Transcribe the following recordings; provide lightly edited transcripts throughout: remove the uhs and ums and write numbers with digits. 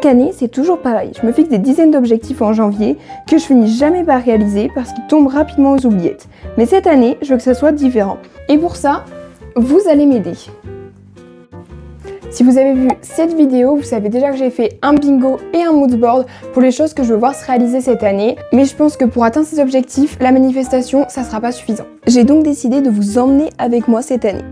Chaque année, c'est toujours pareil. Je me fixe des dizaines d'objectifs en janvier que je finis jamais par réaliser parce qu'ils tombent rapidement aux oubliettes. Mais cette année, je veux que ce soit différent. Et pour ça, vous allez m'aider. Si vous avez vu cette vidéo, vous savez déjà que j'ai fait un bingo et un mood board pour les choses que je veux voir se réaliser cette année. Mais je pense que pour atteindre ces objectifs, la manifestation, ça sera pas suffisant. J'ai donc décidé de vous emmener avec moi cette année.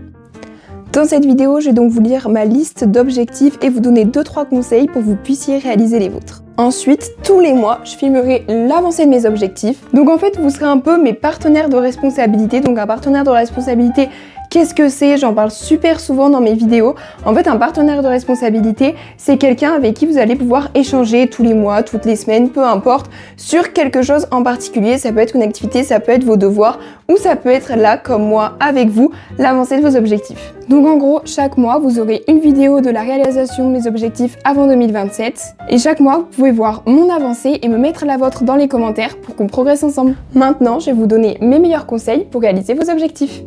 Dans cette vidéo, je vais donc vous lire ma liste d'objectifs et vous donner 2-3 conseils pour que vous puissiez réaliser les vôtres. Ensuite, tous les mois, je filmerai l'avancée de mes objectifs. Donc en fait, vous serez un peu mes partenaires de responsabilité. Donc un partenaire de responsabilité, qu'est-ce que c'est? J'en parle super souvent dans mes vidéos. En fait, un partenaire de responsabilité, c'est quelqu'un avec qui vous allez pouvoir échanger tous les mois, toutes les semaines, peu importe, sur quelque chose en particulier. Ça peut être une activité, ça peut être vos devoirs, ou ça peut être là, comme moi, avec vous, l'avancée de vos objectifs. Donc en gros, chaque mois, vous aurez une vidéo de la réalisation de mes objectifs avant 2027. Et chaque mois, vous pouvez voir mon avancée et me mettre la vôtre dans les commentaires pour qu'on progresse ensemble. Maintenant, je vais vous donner mes meilleurs conseils pour réaliser vos objectifs.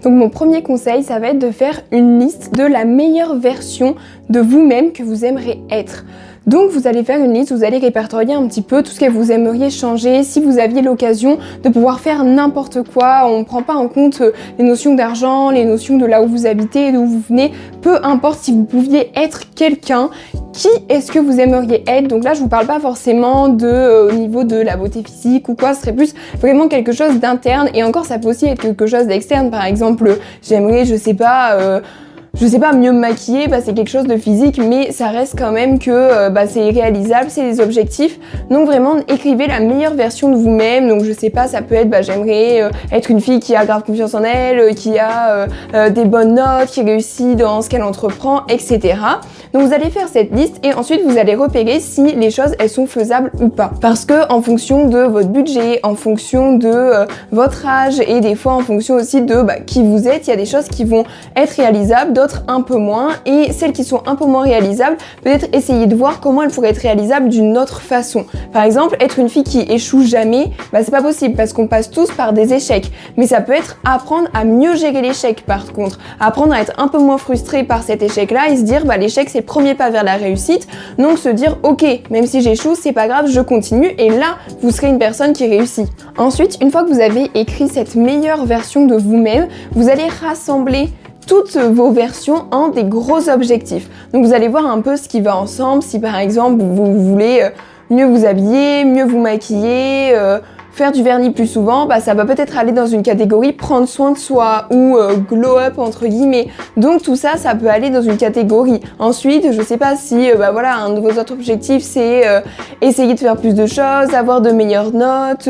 Donc mon premier conseil, ça va être de faire une liste de la meilleure version de vous-même que vous aimeriez être. Donc vous allez faire une liste, vous allez répertorier un petit peu tout ce que vous aimeriez changer si vous aviez l'occasion de pouvoir faire n'importe quoi. On ne prend pas en compte les notions d'argent, les notions de là où vous habitez, d'où vous venez. Peu importe, si vous pouviez être quelqu'un, qui est-ce que vous aimeriez être? Donc là je vous parle pas forcément au niveau de la beauté physique ou quoi, ce serait plus vraiment quelque chose d'interne. Et encore ça peut aussi être quelque chose d'externe. Par exemple, j'aimerais, je sais pas, mieux me maquiller, c'est quelque chose de physique, mais ça reste quand même que c'est réalisable, c'est des objectifs. Donc vraiment, écrivez la meilleure version de vous-même. Donc je sais pas, ça peut être, j'aimerais être une fille qui a grave confiance en elle, qui a des bonnes notes, qui réussit dans ce qu'elle entreprend, etc. Donc vous allez faire cette liste et ensuite vous allez repérer si les choses, elles sont faisables ou pas. Parce que en fonction de votre budget, en fonction de votre âge et des fois en fonction aussi de qui vous êtes, il y a des choses qui vont être réalisables, d'autres un peu moins, et celles qui sont un peu moins réalisables, peut-être essayer de voir comment elles pourraient être réalisables d'une autre façon. Par exemple, être une fille qui échoue jamais, c'est pas possible parce qu'on passe tous par des échecs. Mais ça peut être apprendre à mieux gérer l'échec par contre, apprendre à être un peu moins frustré par cet échec-là et se dire l'échec c'est le premier pas vers la réussite. Donc se dire ok, même si j'échoue, c'est pas grave, je continue, et là vous serez une personne qui réussit. Ensuite, une fois que vous avez écrit cette meilleure version de vous-même, vous allez rassembler toutes vos versions en des gros objectifs. Donc vous allez voir un peu ce qui va ensemble. Si par exemple vous voulez mieux vous habiller, mieux vous maquiller, faire du vernis plus souvent, ça va peut-être aller dans une catégorie prendre soin de soi ou glow up entre guillemets. Donc tout ça, ça peut aller dans une catégorie. Ensuite, je sais pas si un de vos autres objectifs c'est essayer de faire plus de choses, avoir de meilleures notes,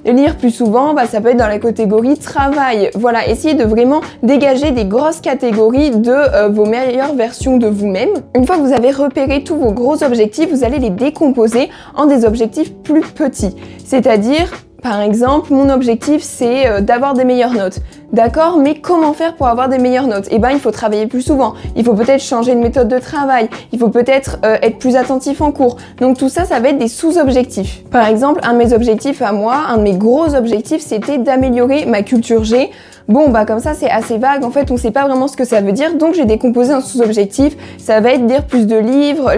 lire plus souvent, ça peut être dans la catégorie travail. Voilà, essayez de vraiment dégager des grosses catégories de vos meilleures versions de vous-même. Une fois que vous avez repéré tous vos gros objectifs, vous allez les décomposer en des objectifs plus petits. C'est-à-dire, par exemple, mon objectif c'est d'avoir des meilleures notes. D'accord, mais comment faire pour avoir des meilleures notes? Il faut travailler plus souvent, il faut peut-être changer de méthode de travail, il faut peut-être être plus attentif en cours. Donc tout ça, ça va être des sous-objectifs. Par exemple, un de mes objectifs à moi, un de mes gros objectifs, c'était d'améliorer ma culture G. Comme ça c'est assez vague, en fait on sait pas vraiment ce que ça veut dire, donc j'ai décomposé un sous-objectif. Ça va être lire plus de livres,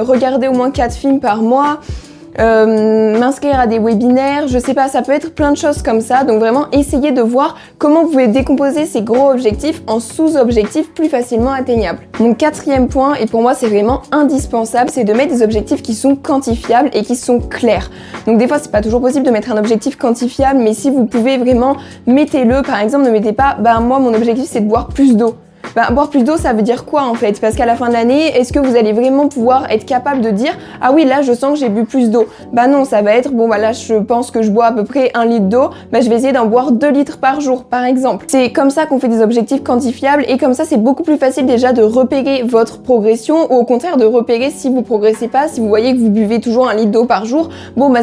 regarder au moins 4 films par mois, m'inscrire à des webinaires, je sais pas, ça peut être plein de choses comme ça. Donc vraiment essayez de voir comment vous pouvez décomposer ces gros objectifs en sous-objectifs plus facilement atteignables. Mon quatrième point, et pour moi c'est vraiment indispensable, c'est de mettre des objectifs qui sont quantifiables et qui sont clairs. Donc des fois c'est pas toujours possible de mettre un objectif quantifiable, mais si vous pouvez vraiment, mettez-le. Par exemple, ne mettez pas moi mon objectif c'est de boire plus d'eau. Boire plus d'eau, ça veut dire quoi en fait? Parce qu'à la fin de l'année, est-ce que vous allez vraiment pouvoir être capable de dire ah oui, là je sens que j'ai bu plus d'eau? Non, ça va être là je pense que je bois à peu près 1 litre d'eau, je vais essayer d'en boire 2 litres par jour par exemple. C'est comme ça qu'on fait des objectifs quantifiables, et comme ça c'est beaucoup plus facile déjà de repérer votre progression, ou au contraire de repérer si vous progressez pas, si vous voyez que vous buvez toujours 1 litre d'eau par jour,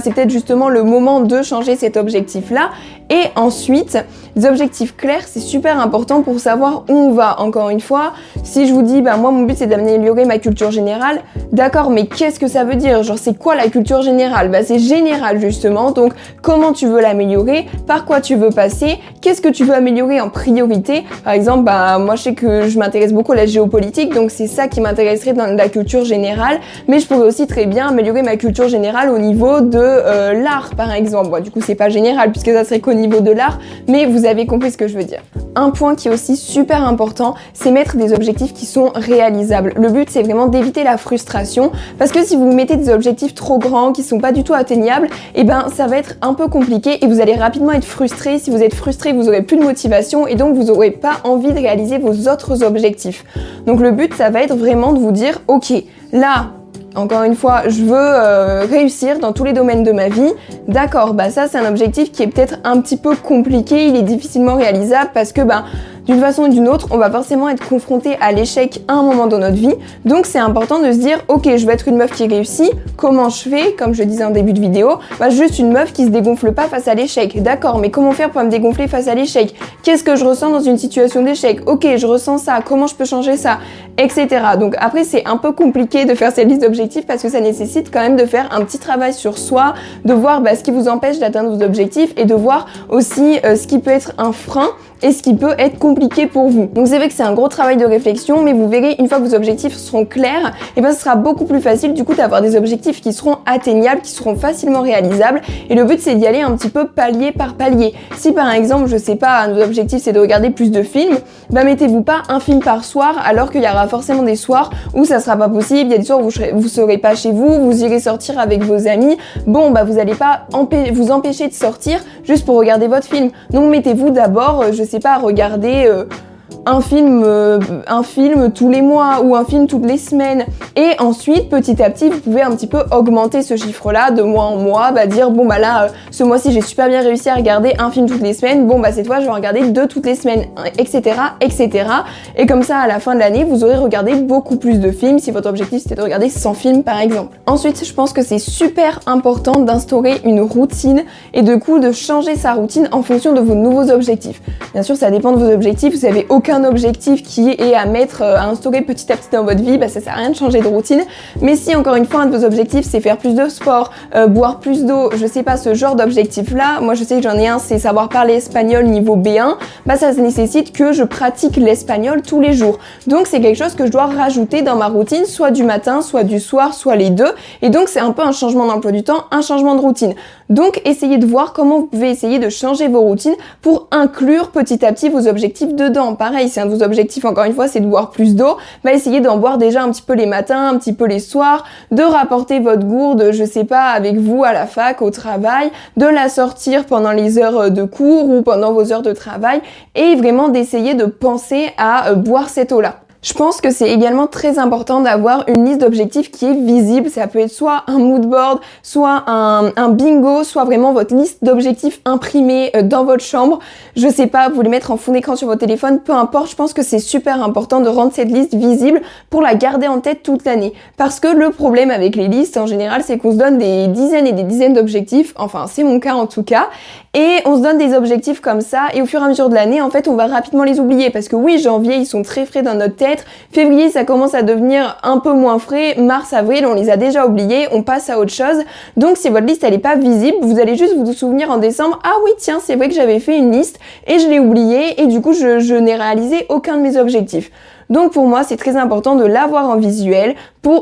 c'est peut-être justement le moment de changer cet objectif là. Et ensuite, les objectifs clairs, c'est super important pour savoir où on va. encore une fois, si je vous dis, moi mon but c'est d'améliorer ma culture générale, d'accord, mais qu'est-ce que ça veut dire? Genre c'est quoi la culture générale? C'est général justement, donc comment tu veux l'améliorer, par quoi tu veux passer, qu'est-ce que tu veux améliorer en priorité? Par exemple, moi je sais que je m'intéresse beaucoup à la géopolitique, donc c'est ça qui m'intéresserait dans la culture générale, mais je pourrais aussi très bien améliorer ma culture générale au niveau de l'art par exemple. Du coup c'est pas général puisque ça serait qu'au niveau de l'art, mais vous avez compris ce que je veux dire. Un point qui est aussi super important, c'est mettre des objectifs qui sont réalisables. Le but c'est vraiment d'éviter la frustration, parce que si vous mettez des objectifs trop grands qui sont pas du tout atteignables, ça va être un peu compliqué et vous allez rapidement être frustré. Si vous êtes frustré, vous aurez plus de motivation et donc vous aurez pas envie de réaliser vos autres objectifs. Donc le but ça va être vraiment de vous dire ok, là encore une fois, je veux réussir dans tous les domaines de ma vie. D'accord, ça c'est un objectif qui est peut-être un petit peu compliqué, il est difficilement réalisable parce que d'une façon ou d'une autre, on va forcément être confronté à l'échec à un moment dans notre vie. Donc c'est important de se dire, ok, je veux être une meuf qui réussit. Comment je fais? Comme je disais en début de vidéo, juste une meuf qui se dégonfle pas face à l'échec. D'accord, mais comment faire pour me dégonfler face à l'échec? Qu'est-ce que je ressens dans une situation d'échec? Ok, je ressens ça, comment je peux changer ça? Etc. Donc après, c'est un peu compliqué de faire cette liste d'objectifs parce que ça nécessite quand même de faire un petit travail sur soi, de voir ce qui vous empêche d'atteindre vos objectifs et de voir aussi ce qui peut être un frein et ce qui peut être compliqué pour vous. Donc c'est vrai que c'est un gros travail de réflexion, mais vous verrez, une fois que vos objectifs seront clairs, ce sera beaucoup plus facile du coup d'avoir des objectifs qui seront atteignables, qui seront facilement réalisables, et le but c'est d'y aller un petit peu palier par palier. Si par exemple, je sais pas, nos objectifs c'est de regarder plus de films, mettez-vous pas un film par soir, alors qu'il y aura forcément des soirs où ça sera pas possible, il y a des soirs où vous serez pas chez vous, vous irez sortir avec vos amis, vous allez pas vous empêcher de sortir juste pour regarder votre film. Donc mettez-vous d'abord, je sais pas, regarder un film tous les mois ou un film toutes les semaines, et ensuite petit à petit vous pouvez un petit peu augmenter ce chiffre là de mois en mois, dire là ce mois-ci j'ai super bien réussi à regarder un film toutes les semaines, cette fois je vais en regarder 2 toutes les semaines, etc. Et comme ça à la fin de l'année vous aurez regardé beaucoup plus de films si votre objectif c'était de regarder 100 films par exemple. Ensuite je pense que c'est super important d'instaurer une routine et de changer sa routine en fonction de vos nouveaux objectifs. Bien sûr ça dépend de vos objectifs, vous avez aucun objectif qui est à instaurer petit à petit dans votre vie, ça sert à rien de changer de routine. Mais si encore une fois un de vos objectifs c'est faire plus de sport, boire plus d'eau, je sais pas, ce genre d'objectif là, moi je sais que j'en ai un, c'est savoir parler espagnol niveau B1, ça nécessite que je pratique l'espagnol tous les jours. Donc c'est quelque chose que je dois rajouter dans ma routine, soit du matin, soit du soir, soit les deux. Et donc c'est un peu un changement d'emploi du temps, un changement de routine. Donc essayez de voir comment vous pouvez essayer de changer vos routines pour inclure petit à petit vos objectifs dedans. Pareil, si un de vos objectifs, encore une fois, c'est de boire plus d'eau, essayez d'en boire déjà un petit peu les matins, un petit peu les soirs, de rapporter votre gourde, je sais pas, avec vous à la fac, au travail, de la sortir pendant les heures de cours ou pendant vos heures de travail, et vraiment d'essayer de penser à boire cette eau-là. Je pense que c'est également très important d'avoir une liste d'objectifs qui est visible. Ça peut être soit un mood board, soit un bingo, soit vraiment votre liste d'objectifs imprimée dans votre chambre. Je sais pas, vous les mettre en fond d'écran sur votre téléphone, peu importe. Je pense que c'est super important de rendre cette liste visible pour la garder en tête toute l'année. Parce que le problème avec les listes en général, c'est qu'on se donne des dizaines et des dizaines d'objectifs. Enfin, c'est mon cas en tout cas. Et on se donne des objectifs comme ça, et au fur et à mesure de l'année, en fait, on va rapidement les oublier. Parce que oui, janvier, ils sont très frais dans notre tête. Février, ça commence à devenir un peu moins frais. Mars, avril, on les a déjà oubliés. On passe à autre chose. Donc, si votre liste, elle est pas visible, vous allez juste vous souvenir en décembre, ah oui, tiens, c'est vrai que j'avais fait une liste et je l'ai oubliée, et du coup, je n'ai réalisé aucun de mes objectifs. Donc pour moi, c'est très important de l'avoir en visuel,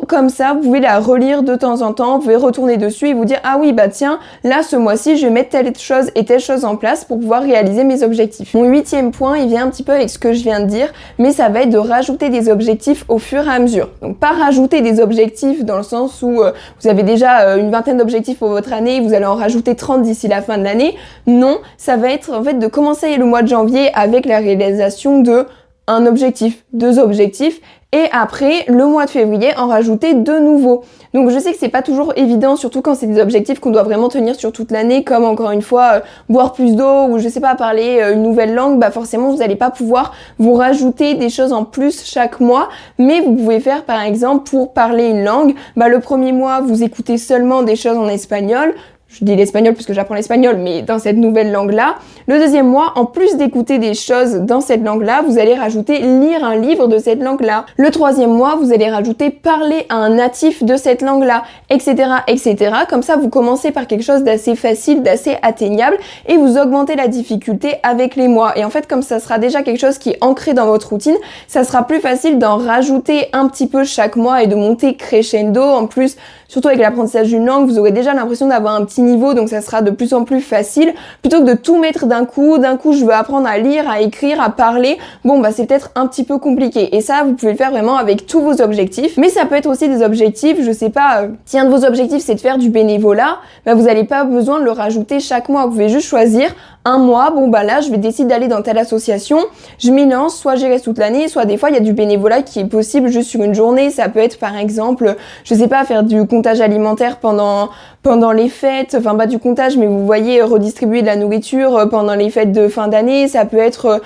comme ça, vous pouvez la relire de temps en temps, vous pouvez retourner dessus et vous dire, ah oui, tiens, là, ce mois-ci, je vais mettre telle chose et telle chose en place pour pouvoir réaliser mes objectifs. Mon 8e point, il vient un petit peu avec ce que je viens de dire, mais ça va être de rajouter des objectifs au fur et à mesure. Donc pas rajouter des objectifs dans le sens où vous avez déjà une vingtaine d'objectifs pour votre année, vous allez en rajouter 30 d'ici la fin de l'année. Non, ça va être en fait de commencer le mois de janvier avec la réalisation de un objectif, 2 objectifs, et après, le mois de février, en rajouter 2 nouveaux. Donc je sais que c'est pas toujours évident, surtout quand c'est des objectifs qu'on doit vraiment tenir sur toute l'année, comme encore une fois, boire plus d'eau, ou je sais pas, parler une nouvelle langue, forcément vous allez pas pouvoir vous rajouter des choses en plus chaque mois, mais vous pouvez faire par exemple, pour parler une langue, le premier mois, vous écoutez seulement des choses en espagnol, je dis l'espagnol puisque j'apprends l'espagnol, mais dans cette nouvelle langue-là. Le deuxième mois, en plus d'écouter des choses dans cette langue-là, vous allez rajouter lire un livre de cette langue-là. Le troisième mois, vous allez rajouter parler à un natif de cette langue-là, etc., etc. Comme ça, vous commencez par quelque chose d'assez facile, d'assez atteignable, et vous augmentez la difficulté avec les mois. Et en fait, comme ça sera déjà quelque chose qui est ancré dans votre routine, ça sera plus facile d'en rajouter un petit peu chaque mois et de monter crescendo. En plus, surtout avec l'apprentissage d'une langue, vous aurez déjà l'impression d'avoir un petit niveau, donc ça sera de plus en plus facile. Plutôt que de tout mettre d'un coup je veux apprendre à lire, à écrire, à parler, bon bah c'est peut-être un petit peu compliqué. Et ça, vous pouvez le faire vraiment avec tous vos objectifs. Mais ça peut être aussi des objectifs, je sais pas, si un de vos objectifs c'est de faire du bénévolat, bah vous n'allez pas besoin de le rajouter chaque mois. Vous pouvez juste choisir un mois, bon bah là je vais décider d'aller dans telle association, je m'y lance, soit j'y reste toute l'année, soit des fois il y a du bénévolat qui est possible juste sur une journée. Ça peut être par exemple, je sais pas, faire du comptage alimentaire pendant les fêtes, enfin pas du comptage mais vous voyez, redistribuer de la nourriture pendant les fêtes de fin d'année. Ça peut être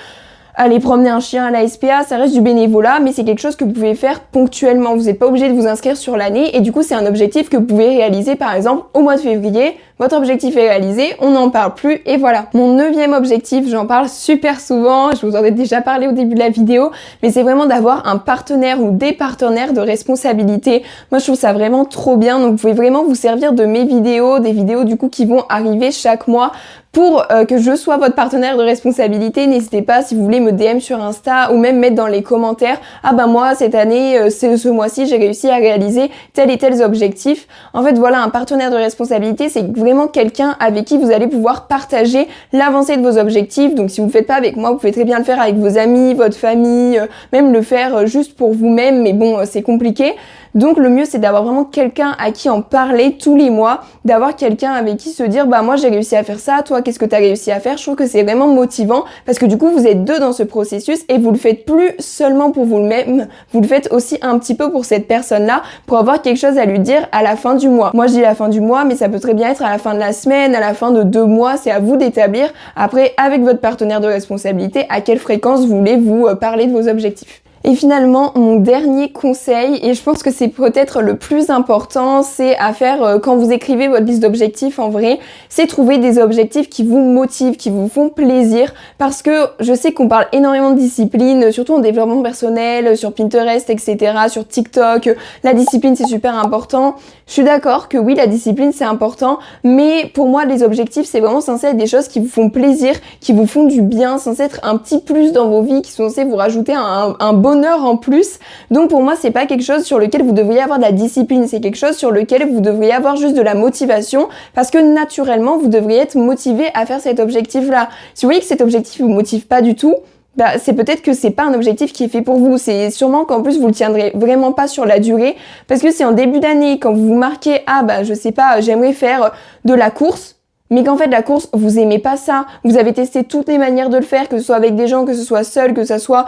aller promener un chien à la SPA, ça reste du bénévolat, mais c'est quelque chose que vous pouvez faire ponctuellement. Vous n'êtes pas obligé de vous inscrire sur l'année et du coup c'est un objectif que vous pouvez réaliser par exemple au mois de février. Votre objectif est réalisé, on n'en parle plus et voilà. Mon 9e objectif, j'en parle super souvent, je vous en ai déjà parlé au début de la vidéo, mais c'est vraiment d'avoir un partenaire ou des partenaires de responsabilité. Moi je trouve ça vraiment trop bien, donc vous pouvez vraiment vous servir de mes vidéos, des vidéos du coup qui vont arriver chaque mois pour que je sois votre partenaire de responsabilité. N'hésitez pas si vous voulez me DM sur Insta ou même mettre dans les commentaires « Ah bah moi cette année, ce mois-ci j'ai réussi à réaliser tel et tel objectif ». En fait voilà, un partenaire de responsabilité c'est vraiment quelqu'un avec qui vous allez pouvoir partager l'avancée de vos objectifs. Donc si vous ne le faites pas avec moi, vous pouvez très bien le faire avec vos amis, votre famille, même le faire juste pour vous-même, mais bon c'est compliqué. Donc le mieux c'est d'avoir vraiment quelqu'un à qui en parler tous les mois, d'avoir quelqu'un avec qui se dire bah moi j'ai réussi à faire ça, toi qu'est-ce que tu as réussi à faire. Je trouve que c'est vraiment motivant parce que du coup vous êtes deux dans ce processus et vous le faites plus seulement pour vous-même, vous le faites aussi un petit peu pour cette personne-là, pour avoir quelque chose à lui dire à la fin du mois. Moi je dis la fin du mois mais ça peut très bien être à la fin de la semaine, à la fin de 2 mois, c'est à vous d'établir après avec votre partenaire de responsabilité à quelle fréquence vous voulez vous parler de vos objectifs. Et finalement, mon dernier conseil, et je pense que c'est peut-être le plus important, c'est à faire quand vous écrivez votre liste d'objectifs en vrai, c'est trouver des objectifs qui vous motivent, qui vous font plaisir, parce que je sais qu'on parle énormément de discipline, surtout en développement personnel, sur Pinterest, etc., sur TikTok, la discipline c'est super important. Je suis d'accord que oui, la discipline c'est important, mais pour moi les objectifs c'est vraiment censé être des choses qui vous font plaisir, qui vous font du bien, censé être un petit plus dans vos vies, qui sont censés vous rajouter un bonheur en plus. Donc pour moi c'est pas quelque chose sur lequel vous devriez avoir de la discipline, c'est quelque chose sur lequel vous devriez avoir juste de la motivation, parce que naturellement vous devriez être motivé à faire cet objectif là. Si vous voyez que cet objectif vous motive pas du tout, bah, c'est peut-être que c'est pas un objectif qui est fait pour vous. C'est sûrement qu'en plus vous le tiendrez vraiment pas sur la durée, parce que c'est en début d'année quand vous vous marquez ah bah je sais pas, j'aimerais faire de la course, mais qu'en fait la course vous aimez pas ça, vous avez testé toutes les manières de le faire, que ce soit avec des gens, que ce soit seul, que ce soit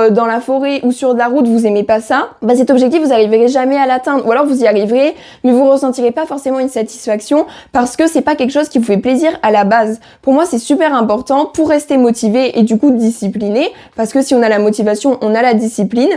dans la forêt ou sur de la route, vous aimez pas ça, bah cet objectif vous arriverez jamais à l'atteindre, ou alors vous y arriverez mais vous ressentirez pas forcément une satisfaction parce que c'est pas quelque chose qui vous fait plaisir à la base. Pour moi c'est super important pour rester motivé et du coup discipliné, parce que si on a la motivation, on a la discipline.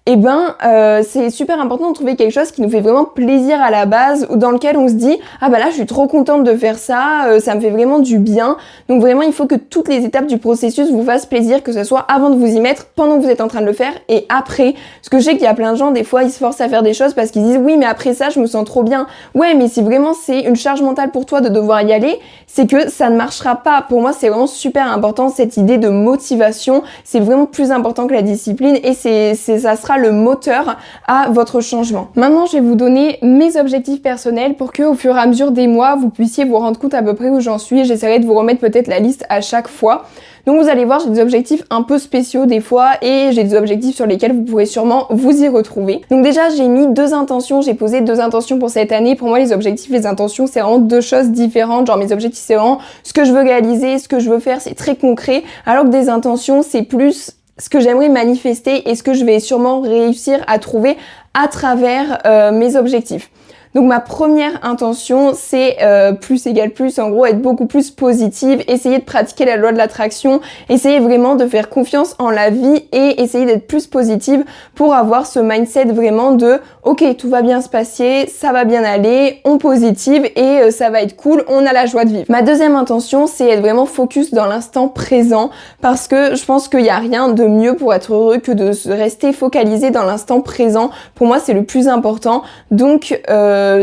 Eh ben, c'est super important de trouver quelque chose qui nous fait vraiment plaisir à la base, ou dans lequel on se dit « Ah bah là, je suis trop contente de faire ça, ça me fait vraiment du bien ». Donc vraiment, il faut que toutes les étapes du processus vous fassent plaisir, que ce soit avant de vous y mettre, pendant que vous êtes en train de le faire, et après. Parce que je sais qu'il y a plein de gens, des fois, ils se forcent à faire des choses parce qu'ils disent « Oui, mais après ça, je me sens trop bien ». Ouais, mais si vraiment c'est une charge mentale pour toi de devoir y aller, c'est que ça ne marchera pas. Pour moi, c'est vraiment super important, cette idée de motivation. C'est vraiment plus important que la discipline, et ça sera le moteur à votre changement. Maintenant, je vais vous donner mes objectifs personnels pour que au fur et à mesure des mois, vous puissiez vous rendre compte à peu près où j'en suis. J'essaierai de vous remettre peut-être la liste à chaque fois. Donc vous allez voir, j'ai des objectifs un peu spéciaux des fois, et j'ai des objectifs sur lesquels vous pourrez sûrement vous y retrouver. Donc déjà, j'ai mis 2 intentions, j'ai posé 2 intentions pour cette année. Pour moi, les objectifs, les intentions, c'est vraiment 2 choses différentes. Genre mes objectifs, c'est vraiment ce que je veux réaliser, ce que je veux faire, c'est très concret. Alors que des intentions, c'est plus ce que j'aimerais manifester et ce que je vais sûrement réussir à trouver à travers mes objectifs. Donc ma première intention, c'est plus égale plus, en gros être beaucoup plus positive, essayer de pratiquer la loi de l'attraction, essayer vraiment de faire confiance en la vie et essayer d'être plus positive pour avoir ce mindset vraiment de ok, tout va bien se passer, ça va bien aller, on positive et ça va être cool, on a la joie de vivre. Ma deuxième intention, c'est être vraiment focus dans l'instant présent parce que je pense qu'il n'y a rien de mieux pour être heureux que de rester focalisé dans l'instant présent. Pour moi, c'est le plus important. Donc,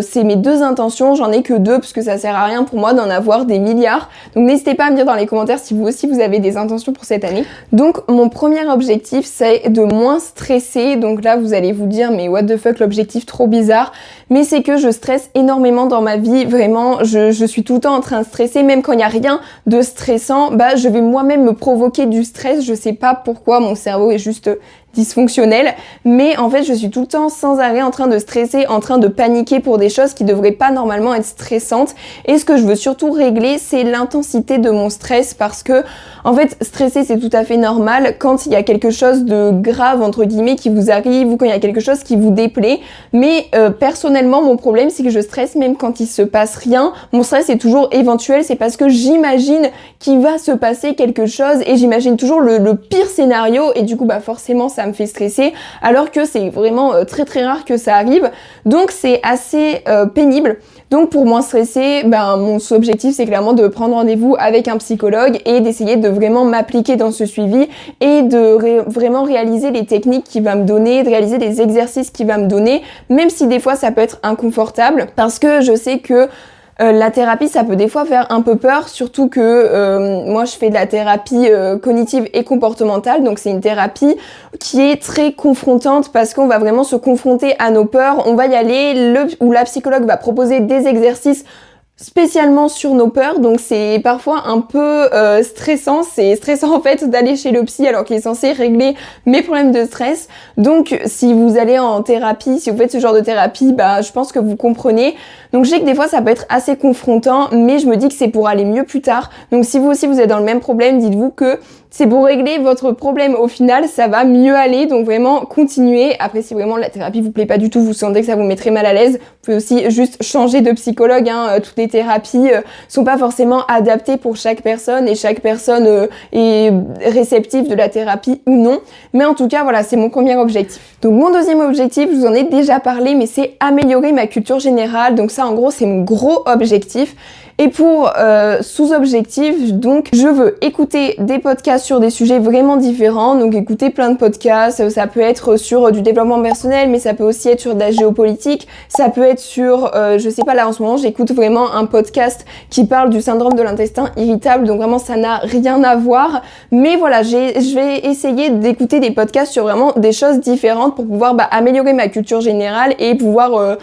c'est mes deux intentions. J'en ai que deux parce que ça sert à rien pour moi d'en avoir des milliards. Donc, n'hésitez pas à me dire dans les commentaires si vous aussi vous avez des intentions pour cette année. Donc, mon premier objectif, c'est de moins stresser. Donc là, vous allez vous dire, mais what the fuck, l'objectif trop bizarre. Mais c'est que je stresse énormément dans ma vie. Vraiment, je suis tout le temps en train de stresser. Même quand il n'y a rien de stressant, bah, je vais moi-même me provoquer du stress. Je sais pas pourquoi, mon cerveau est juste dysfonctionnel, mais en fait je suis tout le temps sans arrêt en train de stresser, en train de paniquer pour des choses qui devraient pas normalement être stressantes. Et ce que je veux surtout régler, c'est l'intensité de mon stress, parce que en fait stresser c'est tout à fait normal quand il y a quelque chose de grave entre guillemets qui vous arrive ou quand il y a quelque chose qui vous déplaît. Mais personnellement mon problème c'est que je stresse même quand il se passe rien. Mon stress est toujours éventuel, c'est parce que j'imagine qu'il va se passer quelque chose et j'imagine toujours le pire scénario et du coup bah forcément ça me fait stresser, alors que c'est vraiment très très rare que ça arrive. Donc c'est assez pénible. Donc pour moins stresser, ben mon objectif c'est clairement de prendre rendez-vous avec un psychologue et d'essayer de vraiment m'appliquer dans ce suivi et de vraiment réaliser les techniques qu'il va me donner, de réaliser les exercices qu'il va me donner, même si des fois ça peut être inconfortable, parce que je sais que la thérapie, ça peut des fois faire un peu peur, surtout que moi je fais de la thérapie cognitive et comportementale, donc c'est une thérapie qui est très confrontante parce qu'on va vraiment se confronter à nos peurs, on va y aller, où la psychologue va proposer des exercices spécialement sur nos peurs, donc c'est parfois un peu stressant. C'est stressant en fait d'aller chez le psy alors qu'il est censé régler mes problèmes de stress. Donc si vous allez en thérapie, si vous faites ce genre de thérapie, bah je pense que vous comprenez. Donc je sais que des fois ça peut être assez confrontant, mais je me dis que c'est pour aller mieux plus tard. Donc si vous aussi vous êtes dans le même problème, dites-vous que c'est pour régler votre problème. Au final, ça va mieux aller. Donc vraiment, continuez. Après, si vraiment la thérapie vous plaît pas du tout, vous sentez que ça vous met très mal à l'aise, vous pouvez aussi juste changer de psychologue. Toutes les thérapies sont pas forcément adaptées pour chaque personne et chaque personne est réceptive de la thérapie ou non. Mais en tout cas, voilà, c'est mon premier objectif. Donc mon deuxième objectif, je vous en ai déjà parlé, mais c'est améliorer ma culture générale. Donc ça, en gros, c'est mon gros objectif. Et pour sous-objectif, donc je veux écouter des podcasts sur des sujets vraiment différents, donc écouter plein de podcasts, ça peut être sur du développement personnel, mais ça peut aussi être sur de la géopolitique, ça peut être sur, je sais pas, là en ce moment j'écoute vraiment un podcast qui parle du syndrome de l'intestin irritable, donc vraiment ça n'a rien à voir, mais voilà, je vais essayer d'écouter des podcasts sur vraiment des choses différentes pour pouvoir améliorer ma culture générale et pouvoir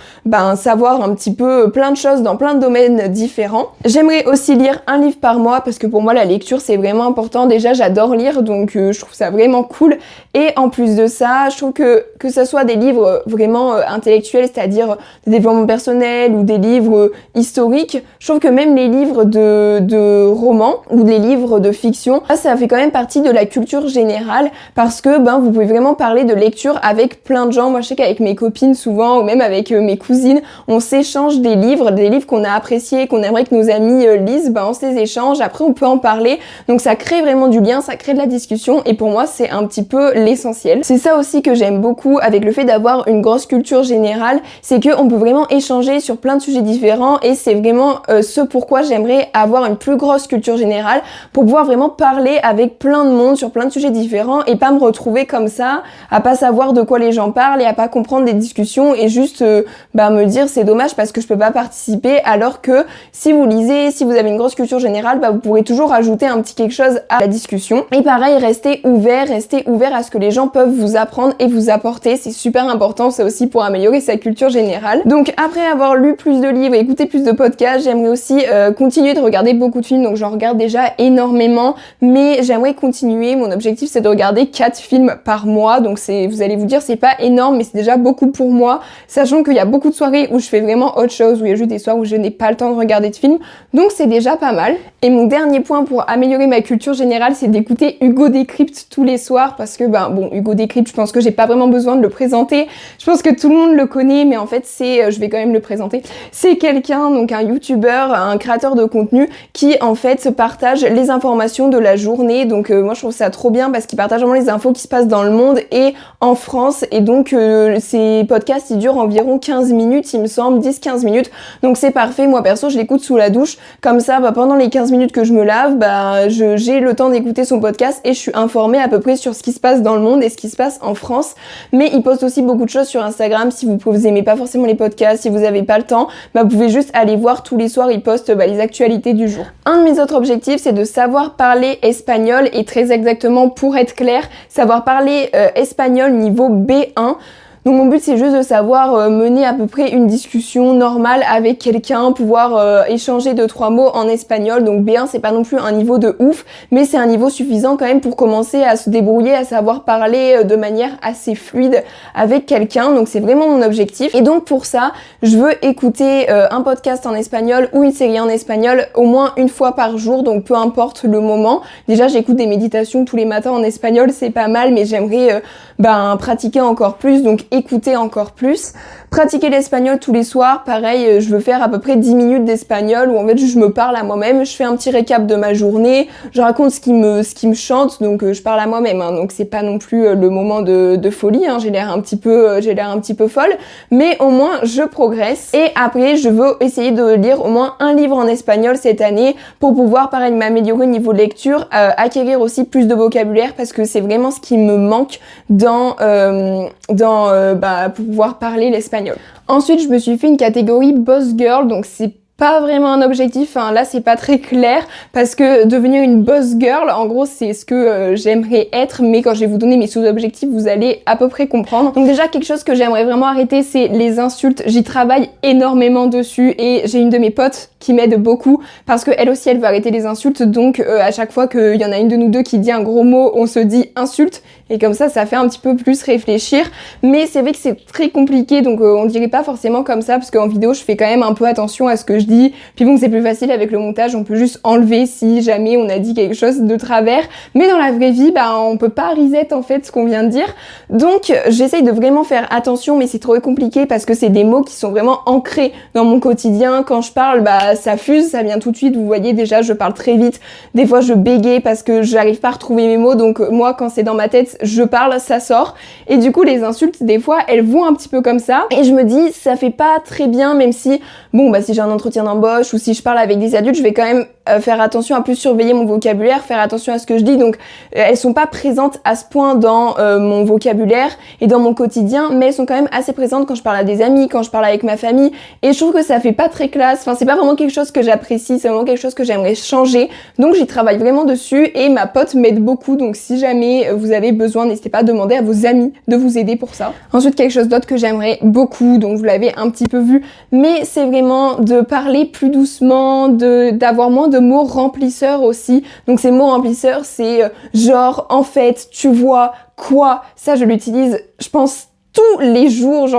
savoir un petit peu plein de choses dans plein de domaines différents. J'aimerais aussi lire un livre par mois parce que pour moi la lecture c'est vraiment important. Déjà j'adore lire, donc je trouve ça vraiment cool. Et en plus de ça, je trouve que ça soit des livres vraiment intellectuels, c'est-à-dire des développements personnels ou des livres historiques, je trouve que même les livres de romans ou les livres de fiction, ça fait quand même partie de la culture générale parce que vous pouvez vraiment parler de lecture avec plein de gens. Moi je sais qu'avec mes copines souvent ou même avec mes cousines, on s'échange des livres qu'on a appréciés, qu'on aimerait que nos amis lisent, on se les échange, après on peut en parler, donc ça crée vraiment du lien, ça crée de la discussion et pour moi c'est un petit peu l'essentiel. C'est ça aussi que j'aime beaucoup avec le fait d'avoir une grosse culture générale, c'est qu'on peut vraiment échanger sur plein de sujets différents et c'est vraiment ce pourquoi j'aimerais avoir une plus grosse culture générale, pour pouvoir vraiment parler avec plein de monde sur plein de sujets différents et pas me retrouver comme ça à pas savoir de quoi les gens parlent et à pas comprendre des discussions et juste me dire c'est dommage parce que je peux pas participer, alors que si vous lisez, si vous avez une grosse culture générale, vous pourrez toujours ajouter un petit quelque chose à la discussion. Et pareil, restez ouvert à ce que les gens peuvent vous apprendre et vous apporter, c'est super important, c'est aussi pour améliorer sa culture générale. Donc après avoir lu plus de livres et écouté plus de podcasts, j'aimerais aussi continuer de regarder beaucoup de films, donc j'en regarde déjà énormément, mais j'aimerais continuer. Mon objectif c'est de regarder 4 films par mois, donc vous allez vous dire c'est pas énorme, mais c'est déjà beaucoup pour moi, sachant qu'il y a beaucoup de soirées où je fais vraiment autre chose, où il y a juste des soirs où je n'ai pas le temps de regarder de films, donc c'est déjà pas mal. Et mon dernier point pour améliorer ma culture générale, c'est d'écouter Hugo Décrypte tous les soirs parce que Hugo Décrypte, je pense que j'ai pas vraiment besoin de le présenter. Je pense que tout le monde le connaît, mais en fait je vais quand même le présenter. C'est quelqu'un, donc un youtubeur, un créateur de contenu qui en fait partage les informations de la journée. Donc moi je trouve ça trop bien parce qu'il partage vraiment les infos qui se passent dans le monde et en France. Et donc ces podcasts ils durent environ 15 minutes, il me semble, 10-15 minutes. Donc c'est parfait. Moi perso je l'écoute sous la douche. Comme ça, pendant les 15 minutes que je me lave, j'ai le temps d'écouter son podcast et je suis informée à peu près sur ce qui se passe dans le monde et ce qui se passe en France. Mais il poste aussi beaucoup de choses sur Instagram. Si vous aimez pas forcément les podcasts, si vous avez pas le temps, vous pouvez juste aller voir tous les soirs, il poste les actualités du jour. Un de mes autres objectifs, c'est de savoir parler espagnol et très exactement, pour être clair, savoir parler espagnol niveau B1. Donc mon but c'est juste de savoir mener à peu près une discussion normale avec quelqu'un, pouvoir échanger 2-3 mots en espagnol. Donc B1 c'est pas non plus un niveau de ouf, mais c'est un niveau suffisant quand même pour commencer à se débrouiller, à savoir parler de manière assez fluide avec quelqu'un. Donc c'est vraiment mon objectif. Et donc pour ça, je veux écouter un podcast en espagnol ou une série en espagnol au moins une fois par jour, donc peu importe le moment. Déjà j'écoute des méditations tous les matins en espagnol, c'est pas mal, mais j'aimerais pratiquer encore plus, donc écouter encore plus. Pratiquer l'espagnol tous les soirs, pareil, je veux faire à peu près 10 minutes d'espagnol où en fait je me parle à moi-même, je fais un petit récap de ma journée, je raconte ce qui me chante, donc je parle à moi-même, donc c'est pas non plus le moment de folie, j'ai l'air un petit peu folle, mais au moins je progresse. Et après je veux essayer de lire au moins un livre en espagnol cette année pour pouvoir pareil m'améliorer au niveau de lecture, acquérir aussi plus de vocabulaire parce que c'est vraiment ce qui me manque pour pouvoir parler l'espagnol. Ensuite, je me suis fait une catégorie Boss Girl, donc c'est pas vraiment un objectif, là c'est pas très clair parce que devenir une boss girl, en gros c'est ce que j'aimerais être, mais quand je vais vous donner mes sous-objectifs vous allez à peu près comprendre. Donc déjà quelque chose que j'aimerais vraiment arrêter, c'est les insultes. J'y travaille énormément dessus et j'ai une de mes potes qui m'aide beaucoup parce que elle aussi elle veut arrêter les insultes, donc à chaque fois qu'il y en a une de nous deux qui dit un gros mot, on se dit insulte et comme ça fait un petit peu plus réfléchir. Mais c'est vrai que c'est très compliqué, donc on dirait pas forcément comme ça parce qu'en vidéo je fais quand même un peu attention à ce que je dis. Puis bon, c'est plus facile avec le montage, on peut juste enlever si jamais on a dit quelque chose de travers. Mais dans la vraie vie, on peut pas reset en fait ce qu'on vient de dire. Donc j'essaye de vraiment faire attention, mais c'est trop compliqué parce que c'est des mots qui sont vraiment ancrés dans mon quotidien. Quand je parle, ça fuse, ça vient tout de suite. Vous voyez déjà, je parle très vite. Des fois, je bégaye parce que j'arrive pas à retrouver mes mots. Donc moi, quand c'est dans ma tête, je parle, ça sort. Et du coup, les insultes, des fois, elles vont un petit peu comme ça. Et je me dis, ça fait pas très bien, même si, si j'ai un entretien d'embauche ou si je parle avec des adultes, je vais quand même faire attention à plus surveiller mon vocabulaire, faire attention à ce que je dis. Donc elles sont pas présentes à ce point dans mon vocabulaire et dans mon quotidien, mais elles sont quand même assez présentes quand je parle à des amis, quand je parle avec ma famille, et je trouve que ça fait pas très classe. Enfin, c'est pas vraiment quelque chose que j'apprécie, c'est vraiment quelque chose que j'aimerais changer. Donc j'y travaille vraiment dessus et ma pote m'aide beaucoup. Donc si jamais vous avez besoin, n'hésitez pas à demander à vos amis de vous aider pour ça. Ensuite, quelque chose d'autre que j'aimerais beaucoup, donc vous l'avez un petit peu vu, mais c'est vraiment de parler plus doucement, d'avoir moins de mots remplisseurs aussi. Donc ces mots remplisseurs, c'est genre, en fait, tu vois, quoi. Ça, je l'utilise, je pense, tous les jours,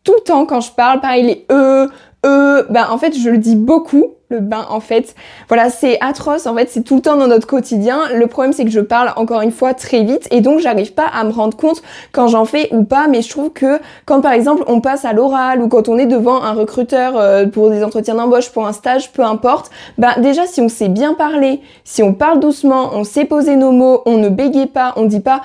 tout le temps quand je parle. Pareil, les en fait, je le dis beaucoup. Le en fait, voilà, c'est atroce, en fait, c'est tout le temps dans notre quotidien. Le problème, c'est que je parle encore une fois très vite et donc j'arrive pas à me rendre compte quand j'en fais ou pas, mais je trouve que quand par exemple on passe à l'oral ou quand on est devant un recruteur pour des entretiens d'embauche, pour un stage, peu importe, déjà si on sait bien parler, si on parle doucement, on sait poser nos mots, on ne bégaye pas, on dit pas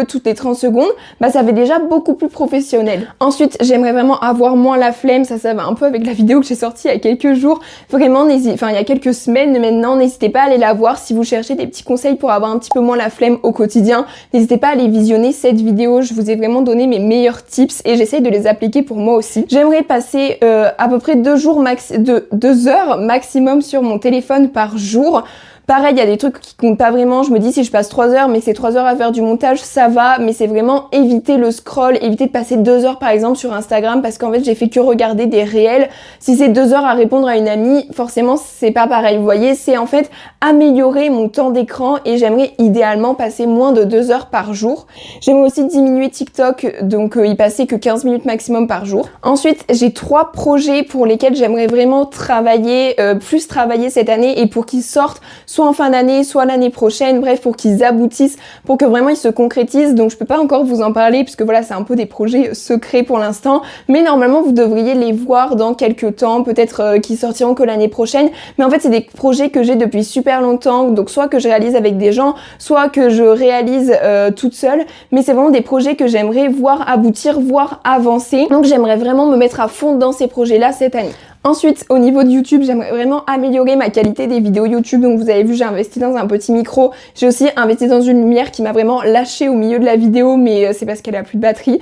toutes les 30 secondes, ça fait déjà beaucoup plus professionnel. Ensuite, j'aimerais vraiment avoir moins la flemme, ça va un peu avec la vidéo que j'ai sortie il y a quelques jours. Vraiment, il y a quelques semaines maintenant, n'hésitez pas à aller la voir si vous cherchez des petits conseils pour avoir un petit peu moins la flemme au quotidien. N'hésitez pas à aller visionner cette vidéo, je vous ai vraiment donné mes meilleurs tips et j'essaye de les appliquer pour moi aussi. J'aimerais passer à peu près 2 heures maximum sur mon téléphone par jour. Pareil, il y a des trucs qui comptent pas vraiment. Je me dis si je passe 3 heures, mais c'est 3 heures à faire du montage, ça va. Mais c'est vraiment éviter le scroll, éviter de passer 2 heures par exemple sur Instagram parce qu'en fait j'ai fait que regarder des réels. Si c'est 2 heures à répondre à une amie, forcément c'est pas pareil. Vous voyez, c'est en fait améliorer mon temps d'écran et j'aimerais idéalement passer moins de 2 heures par jour. J'aimerais aussi diminuer TikTok, donc y passer que 15 minutes maximum par jour. Ensuite, j'ai 3 projets pour lesquels j'aimerais vraiment travailler, plus travailler cette année et pour qu'ils sortent soit en fin d'année, soit l'année prochaine, bref, pour qu'ils aboutissent, pour que vraiment ils se concrétisent. Donc je peux pas encore vous en parler puisque voilà, c'est un peu des projets secrets pour l'instant, mais normalement vous devriez les voir dans quelques temps, peut-être qu'ils sortiront que l'année prochaine. Mais en fait, c'est des projets que j'ai depuis super longtemps, donc soit que je réalise avec des gens, soit que je réalise toute seule, mais c'est vraiment des projets que j'aimerais voir aboutir, voir avancer. Donc j'aimerais vraiment me mettre à fond dans ces projets-là cette année. Ensuite, au niveau de YouTube, j'aimerais vraiment améliorer ma qualité des vidéos YouTube. Donc vous avez vu, j'ai investi dans un petit micro. J'ai aussi investi dans une lumière qui m'a vraiment lâché au milieu de la vidéo, mais c'est parce qu'elle a plus de batterie.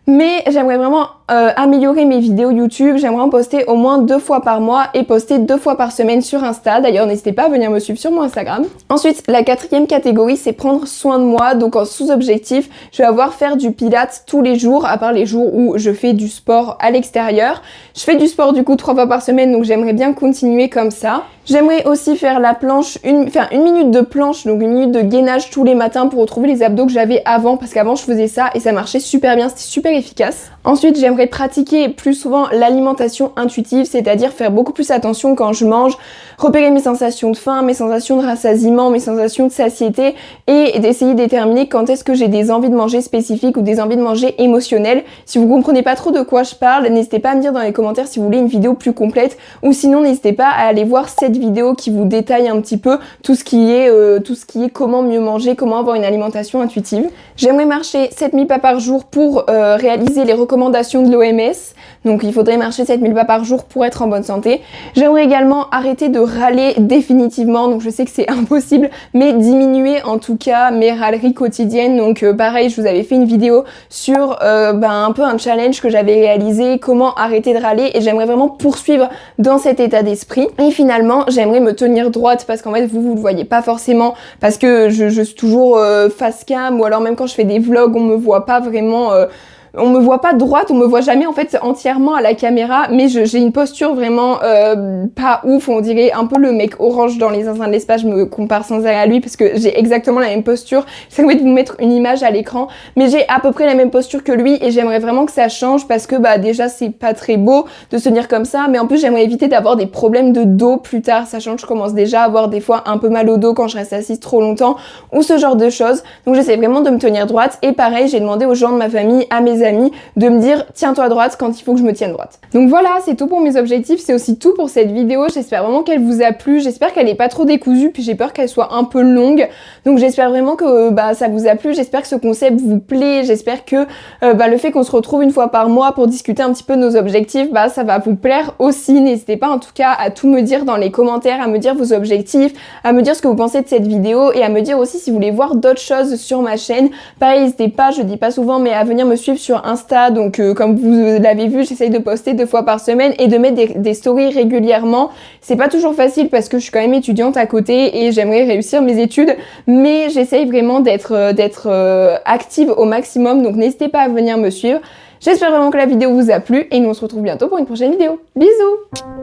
Mais j'aimerais vraiment améliorer mes vidéos YouTube. J'aimerais en poster au moins 2 fois par mois et poster 2 fois par semaine sur Insta. D'ailleurs, n'hésitez pas à venir me suivre sur mon Instagram. Ensuite, la 4e catégorie, c'est prendre soin de moi. Donc en sous-objectif, je vais avoir faire du pilates tous les jours, à part les jours où je fais du sport à l'extérieur. Je fais du sport du coup 3 fois par semaine, donc j'aimerais bien continuer comme ça. J'aimerais aussi faire la planche, faire une minute de planche, donc une minute de gainage tous les matins pour retrouver les abdos que j'avais avant, parce qu'avant je faisais ça et ça marchait super bien, c'était super efficace. Ensuite, j'aimerais pratiquer plus souvent l'alimentation intuitive, c'est-à-dire faire beaucoup plus attention quand je mange, repérer mes sensations de faim, mes sensations de rassasiement, mes sensations de satiété et d'essayer de déterminer quand est-ce que j'ai des envies de manger spécifiques ou des envies de manger émotionnelles. Si vous comprenez pas trop de quoi je parle, n'hésitez pas à me dire dans les commentaires si vous voulez une vidéo plus complète, ou sinon n'hésitez pas à aller voir cette vidéo qui vous détaille un petit peu tout ce qui est comment mieux manger, comment avoir une alimentation intuitive. J'aimerais marcher 7000 pas par jour pour réaliser les recommandations de l'OMS. Donc il faudrait marcher 7000 pas par jour pour être en bonne santé. J'aimerais également arrêter de râler définitivement, donc je sais que c'est impossible, mais diminuer en tout cas mes râleries quotidiennes. Donc pareil, je vous avais fait une vidéo sur un peu un challenge que j'avais réalisé, comment arrêter de râler, et j'aimerais vraiment poursuivre dans cet état d'esprit. Et finalement, j'aimerais me tenir droite parce qu'en fait vous le voyez pas forcément parce que je suis toujours face cam, ou alors même quand je fais des vlogs, on me voit pas vraiment... on me voit pas droite, on me voit jamais en fait entièrement à la caméra, mais j'ai une posture vraiment pas ouf, on dirait un peu le mec orange dans Les Zinzins de l'espace. Je me compare sans arrêt à lui parce que j'ai exactement la même posture. Ça va de vous mettre une image à l'écran, mais j'ai à peu près la même posture que lui et j'aimerais vraiment que ça change parce que déjà c'est pas très beau de se tenir comme ça, mais en plus j'aimerais éviter d'avoir des problèmes de dos plus tard, sachant que je commence déjà à avoir des fois un peu mal au dos quand je reste assise trop longtemps ou ce genre de choses. Donc j'essaie vraiment de me tenir droite et pareil, j'ai demandé aux gens de ma famille, à mes amis, de me dire tiens-toi droite quand il faut que je me tienne droite. Donc voilà, c'est tout pour mes objectifs, c'est aussi tout pour cette vidéo. J'espère vraiment qu'elle vous a plu, j'espère qu'elle est pas trop décousue, puis j'ai peur qu'elle soit un peu longue. Donc j'espère vraiment que ça vous a plu, j'espère que ce concept vous plaît, j'espère que le fait qu'on se retrouve une fois par mois pour discuter un petit peu de nos objectifs, ça va vous plaire aussi. N'hésitez pas en tout cas à tout me dire dans les commentaires, à me dire vos objectifs, à me dire ce que vous pensez de cette vidéo et à me dire aussi si vous voulez voir d'autres choses sur ma chaîne. Pareil, n'hésitez pas, je dis pas souvent, mais à venir me suivre sur Insta. Donc comme vous l'avez vu, j'essaye de poster 2 fois par semaine et de mettre des stories régulièrement. C'est pas toujours facile parce que je suis quand même étudiante à côté et j'aimerais réussir mes études, mais j'essaye vraiment d'être active au maximum, donc n'hésitez pas à venir me suivre. J'espère vraiment que la vidéo vous a plu et nous on se retrouve bientôt pour une prochaine vidéo. Bisous!